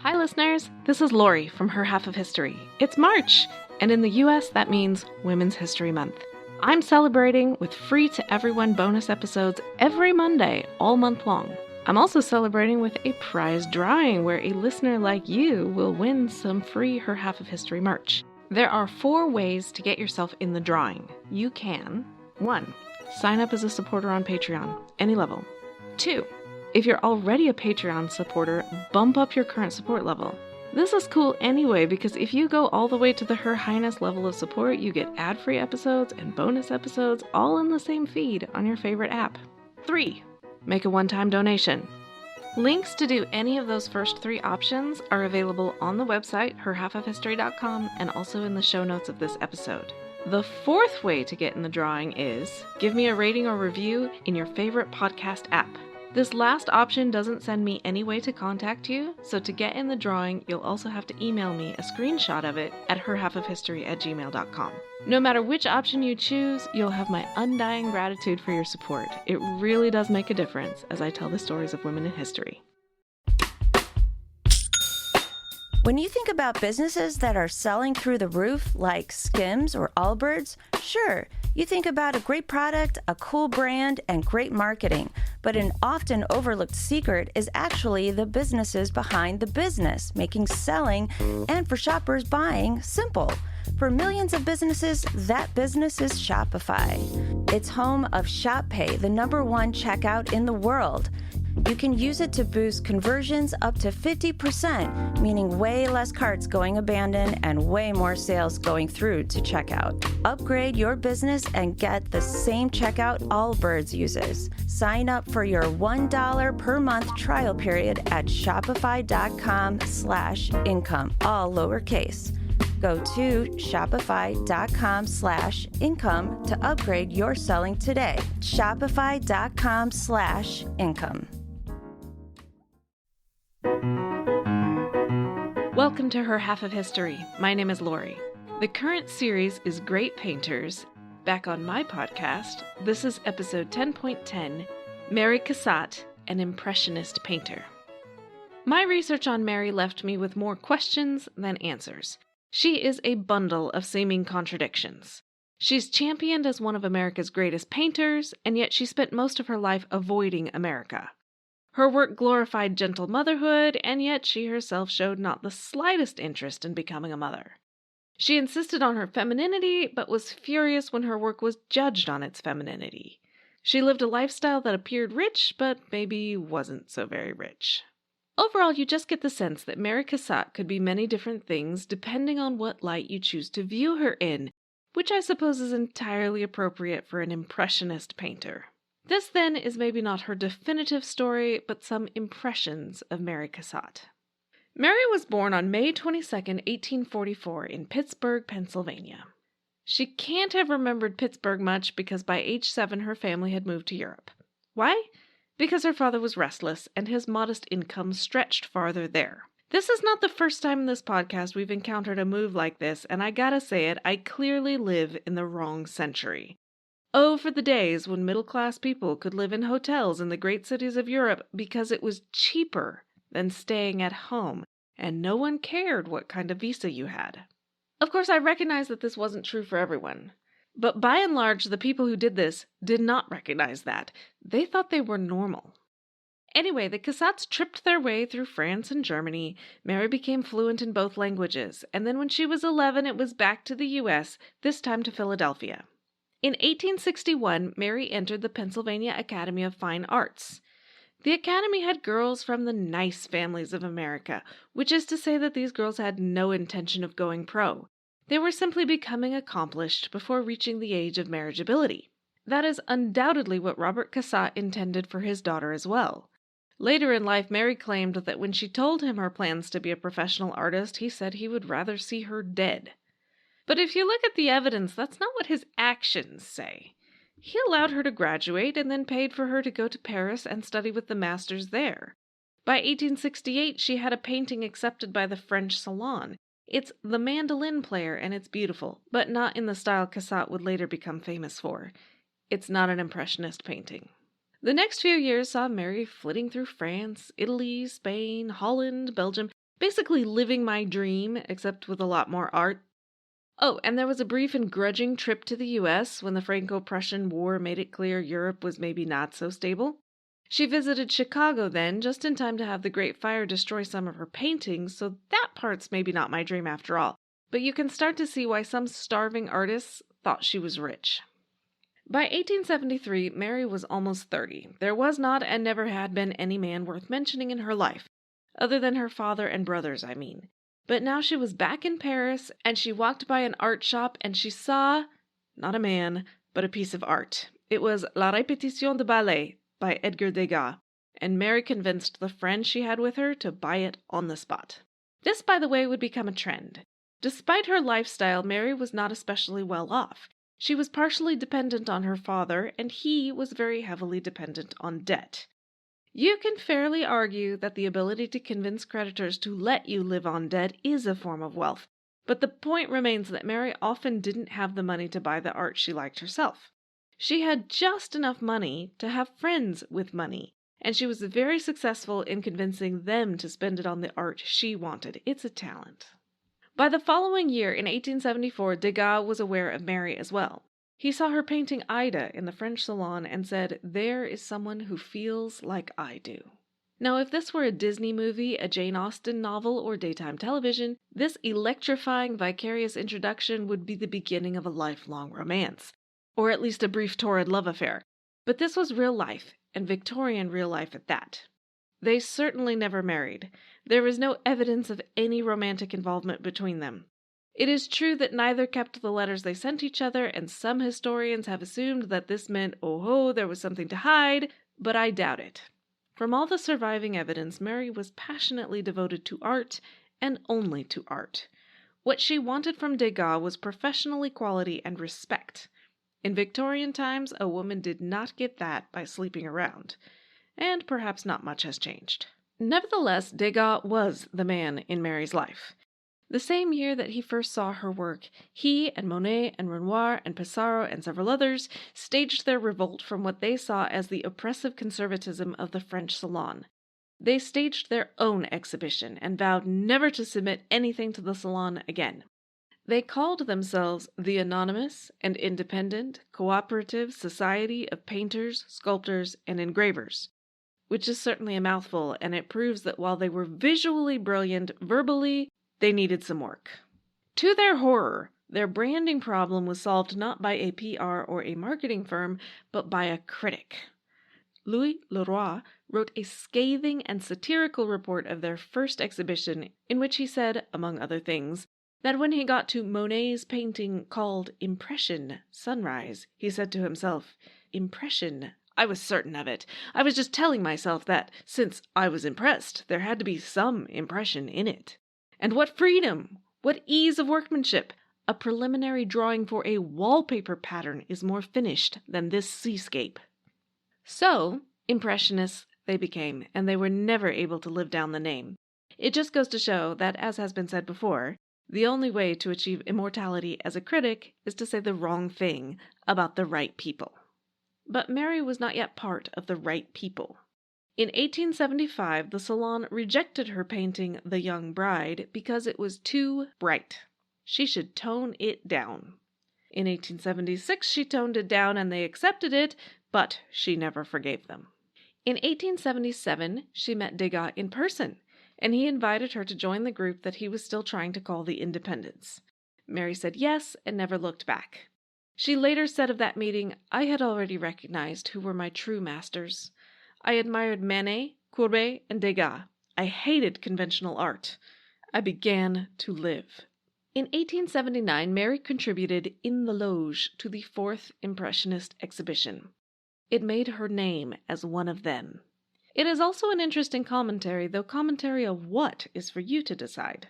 Hi listeners, this is Lori from Her Half of History. It's March, and in the US that means Women's History Month. I'm celebrating with free to everyone bonus episodes every Monday, all month long. I'm also celebrating with a prize drawing where a listener like you will win some free Her Half of History merch. There are 4 ways to get yourself in the drawing. You can 1. Sign up as a supporter on Patreon, any level. 2. If you're already a Patreon supporter, bump up your current support level. This is cool anyway because if you go all the way to the Her Highness level of support, you get ad-free episodes and bonus episodes all in the same feed on your favorite app. 3. Make a one-time donation. Links to do any of those first 3 options are available on the website, herhalfofhistory.com, and also in the show notes of this episode. The 4th way to get in the drawing is give me a rating or review in your favorite podcast app. This last option doesn't send me any way to contact you, so to get in the drawing, you'll also have to email me a screenshot of it at herhalfofhistory@gmail.com. No matter which option you choose, you'll have my undying gratitude for your support. It really does make a difference as I tell the stories of women in history. When you think about businesses that are selling through the roof, like Skims or Allbirds, sure, you think about a great product, a cool brand, and great marketing. But an often overlooked secret is actually the businesses behind the business, making selling and for shoppers buying simple. For millions of businesses, that business is Shopify. It's home of ShopPay, the #1 checkout in the world. You can use it to boost conversions up to 50%, meaning way less carts going abandoned and way more sales going through to checkout. Upgrade your business and get the same checkout Allbirds uses. Sign up for your $1 per month trial period at shopify.com/income, all lowercase. Go to shopify.com/income to upgrade your selling today. Shopify.com/income. Welcome to Her Half of History. My name is Lori. The current series is Great Painters. Back on my podcast, this is episode 10.10, Mary Cassatt, an Impressionist painter. My research on Mary left me with more questions than answers. She is a bundle of seeming contradictions. She's championed as one of America's greatest painters, and yet she spent most of her life avoiding America. Her work glorified gentle motherhood, and yet she herself showed not the slightest interest in becoming a mother. She insisted on her femininity, but was furious when her work was judged on its femininity. She lived a lifestyle that appeared rich, but maybe wasn't so very rich. Overall, you just get the sense that Mary Cassatt could be many different things depending on what light you choose to view her in, which I suppose is entirely appropriate for an Impressionist painter. This, then, is maybe not her definitive story, but some impressions of Mary Cassatt. Mary was born on May 22, 1844, in Pittsburgh, Pennsylvania. She can't have remembered Pittsburgh much because by age 7 her family had moved to Europe. Why? Because her father was restless and his modest income stretched farther there. This is not the first time in this podcast we've encountered a move like this, and I gotta say it, I clearly live in the wrong century. Oh, for the days when middle-class people could live in hotels in the great cities of Europe because it was cheaper than staying at home, and no one cared what kind of visa you had. Of course, I recognize that this wasn't true for everyone. But by and large, the people who did this did not recognize that. They thought they were normal. Anyway, the Cassatts tripped their way through France and Germany. Mary became fluent in both languages, and then when she was 11, it was back to the U.S., this time to Philadelphia. In 1861, Mary entered the Pennsylvania Academy of Fine Arts. The academy had girls from the nice families of America, which is to say that these girls had no intention of going pro. They were simply becoming accomplished before reaching the age of marriageability. That is undoubtedly what Robert Cassatt intended for his daughter as well. Later in life, Mary claimed that when she told him her plans to be a professional artist, he said he would rather see her dead. But if you look at the evidence, that's not what his actions say. He allowed her to graduate and then paid for her to go to Paris and study with the masters there. By 1868, she had a painting accepted by the French Salon. It's The Mandolin Player, and it's beautiful, but not in the style Cassatt would later become famous for. It's not an Impressionist painting. The next few years saw Mary flitting through France, Italy, Spain, Holland, Belgium, Basically living my dream, except with a lot more art. Oh, and there was a brief and grudging trip to the US when the Franco-Prussian War made it clear Europe was maybe not so stable. She visited Chicago then, just in time to have the Great Fire destroy some of her paintings, so that part's maybe not my dream after all. But you can start to see why some starving artists thought she was rich. By 1873, Mary was almost 30. There was not and never had been any man worth mentioning in her life, other than her father and brothers, I mean. But now she was back in Paris, and she walked by an art shop, and she saw, not a man, but a piece of art. It was La Répétition de Ballet by Edgar Degas, and Mary convinced the friend she had with her to buy it on the spot. This, by the way, would become a trend. Despite her lifestyle, Mary was not especially well off. She was partially dependent on her father, and he was very heavily dependent on debt. You can fairly argue that the ability to convince creditors to let you live on debt is a form of wealth, but the point remains that Mary often didn't have the money to buy the art she liked herself. She had just enough money to have friends with money, and she was very successful in convincing them to spend it on the art she wanted. It's a talent. By the following year, in 1874, Degas was aware of Mary as well. He saw her painting Ida in the French Salon and said, "There is someone who feels like I do." Now, if this were a Disney movie, a Jane Austen novel, or daytime television, this electrifying vicarious introduction would be the beginning of a lifelong romance, or at least a brief torrid love affair. But this was real life, and Victorian real life at that. They certainly never married. There is no evidence of any romantic involvement between them. It is true that neither kept the letters they sent each other, and some historians have assumed that this meant, there was something to hide, but I doubt it. From all the surviving evidence, Mary was passionately devoted to art, and only to art. What she wanted from Degas was professional equality and respect. In Victorian times, a woman did not get that by sleeping around. And perhaps not much has changed. Nevertheless, Degas was the man in Mary's life. The same year that he first saw her work, he and Monet and Renoir and Pissarro and several others staged their revolt from what they saw as the oppressive conservatism of the French Salon. They staged their own exhibition and vowed never to submit anything to the Salon again. They called themselves the Anonymous and Independent Cooperative Society of Painters, Sculptors, and Engravers, which is certainly a mouthful, and it proves that while they were visually brilliant, verbally, they needed some work. To their horror, their branding problem was solved not by a PR or a marketing firm, but by a critic. Louis Leroy wrote a scathing and satirical report of their first exhibition, in which he said, among other things, that when he got to Monet's painting called Impression, Sunrise, he said to himself, "Impression, I was certain of it. I was just telling myself that, since I was impressed, there had to be some impression in it. And what freedom! What ease of workmanship! A preliminary drawing for a wallpaper pattern is more finished than this seascape." So, Impressionists they became, and they were never able to live down the name. It just goes to show that, as has been said before, the only way to achieve immortality as a critic is to say the wrong thing about the right people. But Mary was not yet part of the right people. In 1875, the Salon rejected her painting The Young Bride because it was too bright. She should tone it down. In 1876, she toned it down and they accepted it, but she never forgave them. In 1877, she met Degas in person, and he invited her to join the group that he was still trying to call the Independents. Mary said yes and never looked back. She later said of that meeting, "I had already recognized who were my true masters. I admired Manet, Courbet, and Degas. I hated conventional art. I began to live." In 1879, Mary contributed In the Loge to the 4th Impressionist exhibition. It made her name as one of them. It is also an interesting commentary, though commentary of what is for you to decide.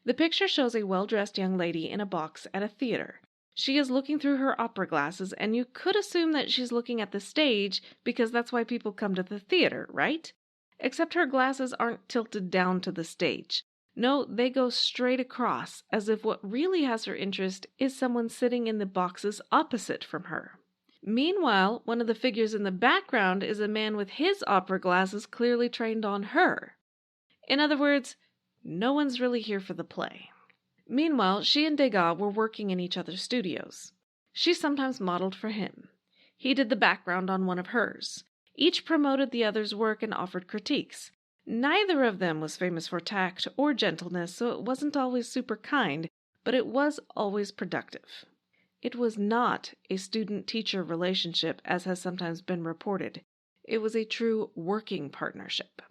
The picture shows a well-dressed young lady in a box at a theater. She is looking through her opera glasses, and you could assume that she's looking at the stage because that's why people come to the theater, right? Except her glasses aren't tilted down to the stage. No, they go straight across, as if what really has her interest is someone sitting in the boxes opposite from her. Meanwhile, one of the figures in the background is a man with his opera glasses clearly trained on her. In other words, No one's really here for the play. Meanwhile, she and Degas were working in each other's studios. She sometimes modeled for him. He did the background on one of hers. Each promoted the other's work and offered critiques. Neither of them was famous for tact or gentleness, so it wasn't always super kind, but it was always productive. It was not a student-teacher relationship, as has sometimes been reported. It was a true working partnership.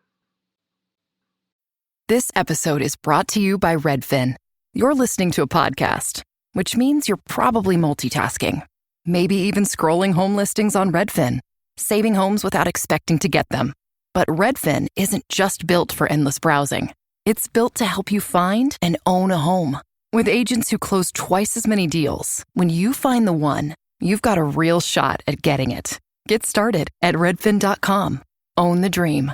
This episode is brought to you by Redfin. You're listening to a podcast, which means you're probably multitasking. Maybe even scrolling home listings on Redfin, saving homes without expecting to get them. But Redfin isn't just built for endless browsing. It's built to help you find and own a home. With agents who close twice as many deals, when you find the one, you've got a real shot at getting it. Get started at redfin.com. Own the dream.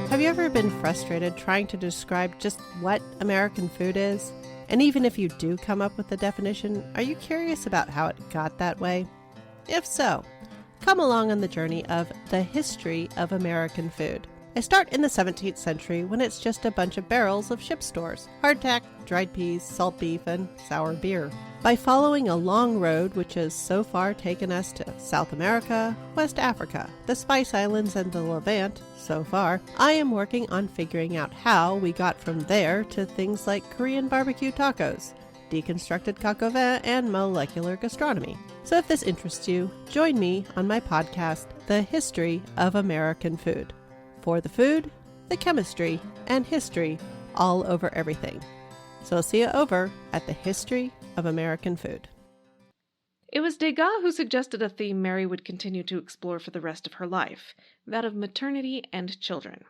Have you ever been frustrated trying to describe just what American food is? And even if you do come up with a definition, are you curious about how it got that way? If so, come along on the journey of the history of American food. I start in the 17th century when it's just a bunch of barrels of ship stores, hardtack, dried peas, salt beef, and sour beer. By following a long road which has so far taken us to South America, West Africa, the Spice Islands, and the Levant, so far, I am working on figuring out how we got from there to things like Korean barbecue tacos, deconstructed coq au vin, and molecular gastronomy. So if this interests you, join me on my podcast, The History of American Food. For the food, the chemistry, and history all over everything. So I'll see you over at the History of American Food. It was Degas who suggested a theme Mary would continue to explore for the rest of her life, that of maternity and children.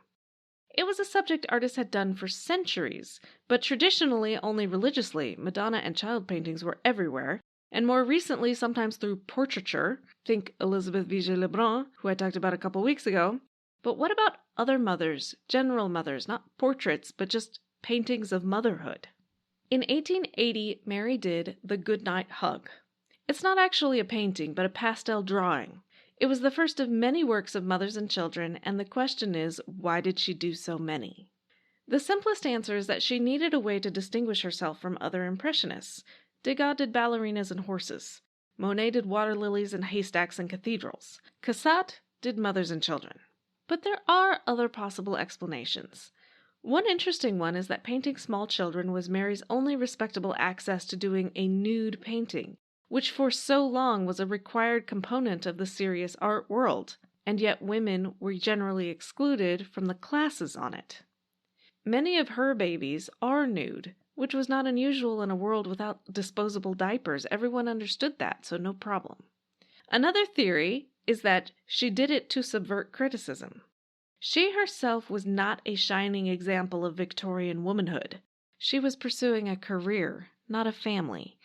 It was a subject artists had done for centuries, but traditionally only religiously. Madonna and child paintings were everywhere, and more recently sometimes through portraiture, think Elizabeth Vigée-Lebrun, who I talked about a couple weeks ago. But what about other mothers, general mothers, not portraits, but just paintings of motherhood? In 1880, Mary did The Goodnight Hug. It's not actually a painting, but a pastel drawing. It was the first of many works of mothers and children, and the question is, why did she do so many? The simplest answer is that she needed a way to distinguish herself from other Impressionists. Degas did ballerinas and horses. Monet did water lilies and haystacks and cathedrals. Cassatt did mothers and children. But there are other possible explanations. One interesting one is that painting small children was Mary's only respectable access to doing a nude painting, which for so long was a required component of the serious art world, and yet women were generally excluded from the classes on it. Many of her babies are nude, which was not unusual in a world without disposable diapers. Everyone understood that, so no problem. Another theory is that she did it to subvert criticism. She herself was not a shining example of Victorian womanhood. She was pursuing a career, not a family.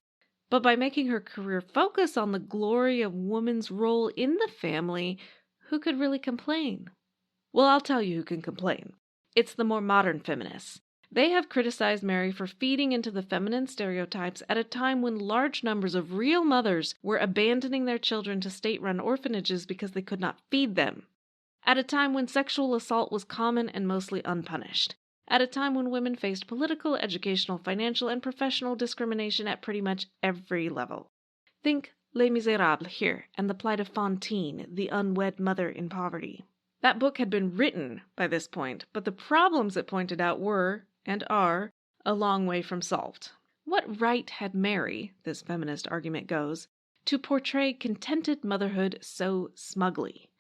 But by making her career focus on the glory of woman's role in the family, who could really complain? Well, I'll tell you who can complain. It's the more modern feminists. They have criticized Mary for feeding into the feminine stereotypes at a time when large numbers of real mothers were abandoning their children to state-run orphanages because they could not feed them. At a time when sexual assault was common and mostly unpunished. At a time when women faced political, educational, financial, and professional discrimination at pretty much every level. Think Les Miserables here, and the plight of Fantine, the unwed mother in poverty. That book had been written by this point, but the problems it pointed out were, and are, a long way from solved. What right had Mary, this feminist argument goes, to portray contented motherhood so smugly?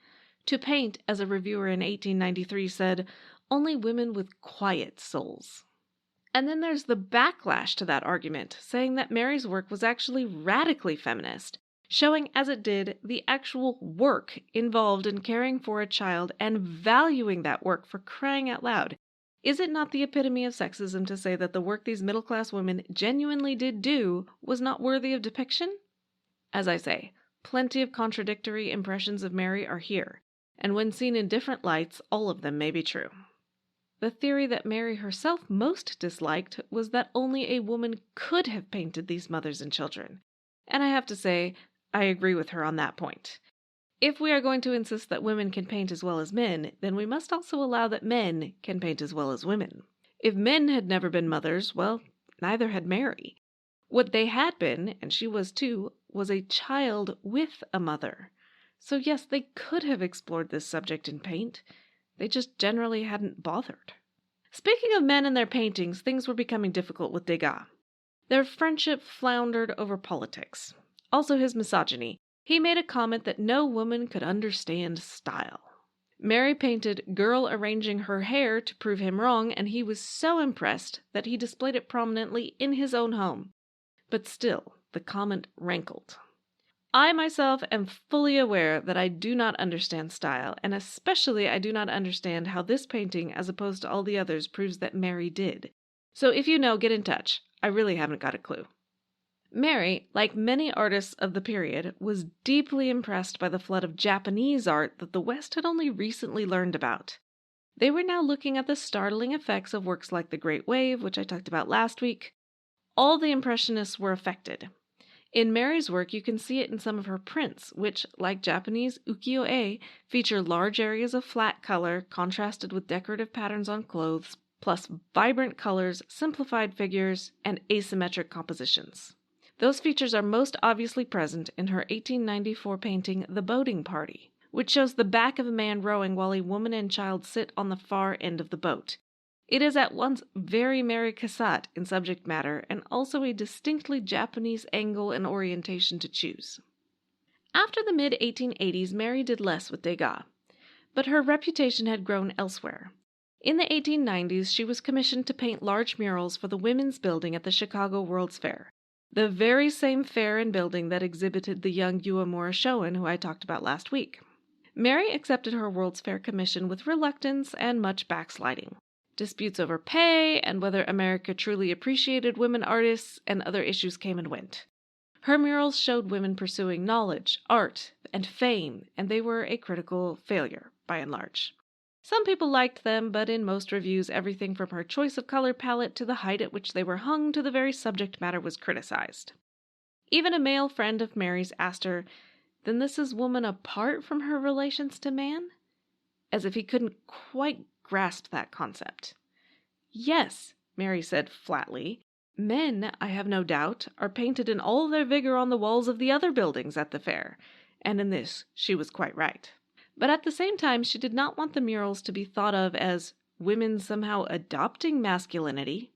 To paint, as a reviewer in 1893 said, only women with quiet souls. And then there's the backlash to that argument, saying that Mary's work was actually radically feminist, showing as it did the actual work involved in caring for a child and valuing that work, for crying out loud. Is it not the epitome of sexism to say that the work these middle-class women genuinely did do was not worthy of depiction? As I say, plenty of contradictory impressions of Mary are here, and when seen in different lights, all of them may be true. The theory that Mary herself most disliked was that only a woman could have painted these mothers and children. And I have to say, I agree with her on that point. If we are going to insist that women can paint as well as men, then we must also allow that men can paint as well as women. If men had never been mothers, well, neither had Mary. What they had been, and she was too, was a child with a mother. So yes, they could have explored this subject in paint. They just generally hadn't bothered. Speaking of men and their paintings, things were becoming difficult with Degas. Their friendship floundered over politics. Also his misogyny. He made a comment that no woman could understand style. Mary painted girl arranging her hair to prove him wrong, and he was so impressed that he displayed it prominently in his own home. But still, the comment rankled. I myself am fully aware that I do not understand style, and especially I do not understand how this painting, as opposed to all the others, proves that Mary did. So if you know, get in touch. I really haven't got a clue. Mary, like many artists of the period, was deeply impressed by the flood of Japanese art that the West had only recently learned about. They were now looking at the startling effects of works like The Great Wave, which I talked about last week. All the Impressionists were affected. In Mary's work, you can see it in some of her prints, which, like Japanese ukiyo-e, feature large areas of flat color contrasted with decorative patterns on clothes, plus vibrant colors, simplified figures, and asymmetric compositions. Those features are most obviously present in her 1894 painting The Boating Party, which shows the back of a man rowing while a woman and child sit on the far end of the boat. It is at once very Mary Cassatt in subject matter and also a distinctly Japanese angle and orientation to choose. After the mid-1880s, Mary did less with Degas, but her reputation had grown elsewhere. In the 1890s, she was commissioned to paint large murals for the Women's Building at the Chicago World's Fair, the very same fair and building that exhibited the young Uemura Shoin who I talked about last week. Mary accepted her World's Fair commission with reluctance and much backsliding. Disputes over pay and whether America truly appreciated women artists and other issues came and went. Her murals showed women pursuing knowledge, art, and fame, and they were a critical failure, by and large. Some people liked them, but in most reviews, everything from her choice of color palette to the height at which they were hung to the very subject matter was criticized. Even a male friend of Mary's asked her, "Then this is woman apart from her relations to man?" As if he couldn't quite grasp that concept. "Yes," Mary said flatly. "Men, I have no doubt, are painted in all their vigor on the walls of the other buildings at the fair," and in this she was quite right. But at the same time, she did not want the murals to be thought of as women somehow adopting masculinity.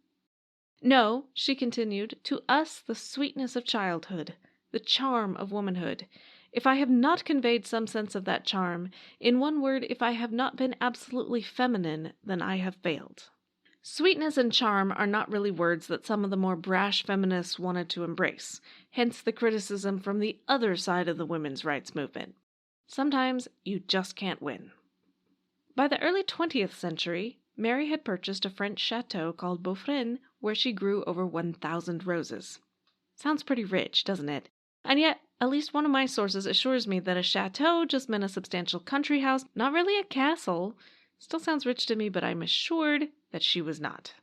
"No," she continued, "to us the sweetness of childhood, the charm of womanhood. If I have not conveyed some sense of that charm, in one word, if I have not been absolutely feminine, then I have failed." Sweetness and charm are not really words that some of the more brash feminists wanted to embrace, hence the criticism from the other side of the women's rights movement. Sometimes you just can't win. By the early 20th century, Mary had purchased a French chateau called Beaufresne, where she grew over 1,000 roses. Sounds pretty rich, doesn't it? And yet, at least one of my sources assures me that a chateau just meant a substantial country house, not really a castle. Still sounds rich to me, but I'm assured that she was not.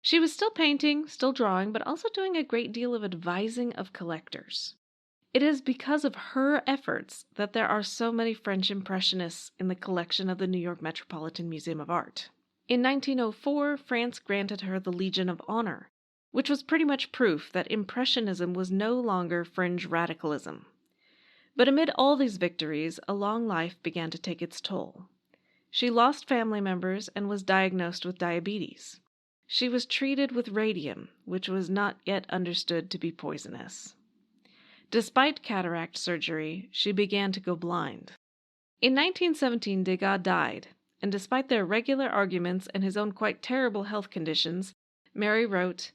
She was still painting, still drawing, but also doing a great deal of advising of collectors. It is because of her efforts that there are so many French Impressionists in the collection of the New York Metropolitan Museum of Art. In 1904, France granted her the Legion of Honor, which was pretty much proof that Impressionism was no longer fringe radicalism. But amid all these victories, a long life began to take its toll. She lost family members and was diagnosed with diabetes. She was treated with radium, which was not yet understood to be poisonous. Despite cataract surgery, she began to go blind. In 1917, Degas died, and despite their regular arguments and his own quite terrible health conditions, Mary wrote,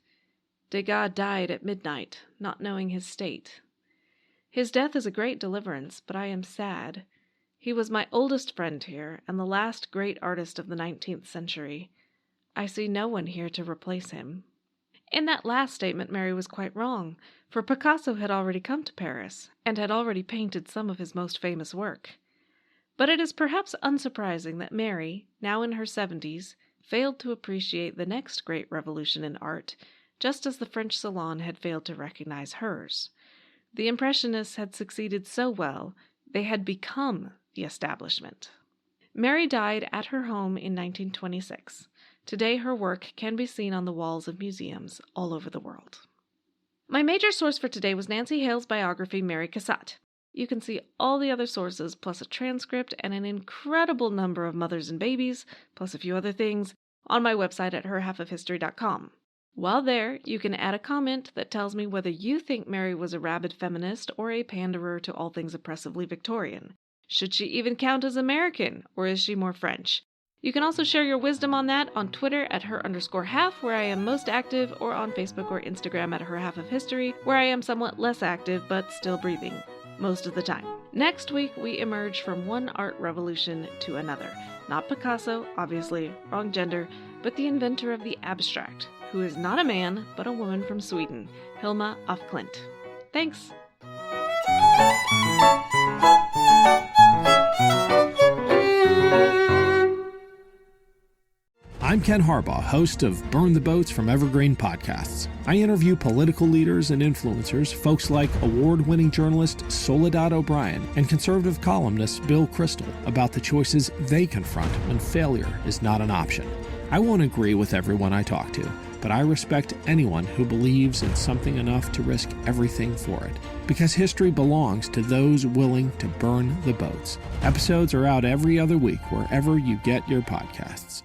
"Degas died at midnight, not knowing his state. His death is a great deliverance, but I am sad. He was my oldest friend here, and the last great artist of the 19th century. I see no one here to replace him." In that last statement, Mary was quite wrong, for Picasso had already come to Paris, and had already painted some of his most famous work. But it is perhaps unsurprising that Mary, now in her 70s, failed to appreciate the next great revolution in art, just as the French Salon had failed to recognize hers. The Impressionists had succeeded so well, They had become the establishment. Mary died at her home in 1926. Today, her work can be seen on the walls of museums all over the world. My major source for today was Nancy Hale's biography, Mary Cassatt. You can see all the other sources, plus a transcript and an incredible number of mothers and babies, plus a few other things, on my website at herhalfofhistory.com. While there, you can add a comment that tells me whether you think Mary was a rabid feminist or a panderer to all things oppressively Victorian. Should she even count as American, or is she more French? You can also share your wisdom on that on Twitter at her_half, where I am most active, or on Facebook or Instagram at herhalfofhistory, where I am somewhat less active but still breathing most of the time. Next week, we emerge from one art revolution to another. Not Picasso, obviously, wrong gender, but the inventor of the abstract, who is not a man, but a woman from Sweden, Hilma af Klint. Thanks! I'm Ken Harbaugh, host of Burn the Boats from Evergreen Podcasts. I interview political leaders and influencers, folks like award-winning journalist Soledad O'Brien and conservative columnist Bill Kristol, about the choices they confront when failure is not an option. I won't agree with everyone I talk to, but I respect anyone who believes in something enough to risk everything for it. Because history belongs to those willing to burn the boats. Episodes are out every other week wherever you get your podcasts.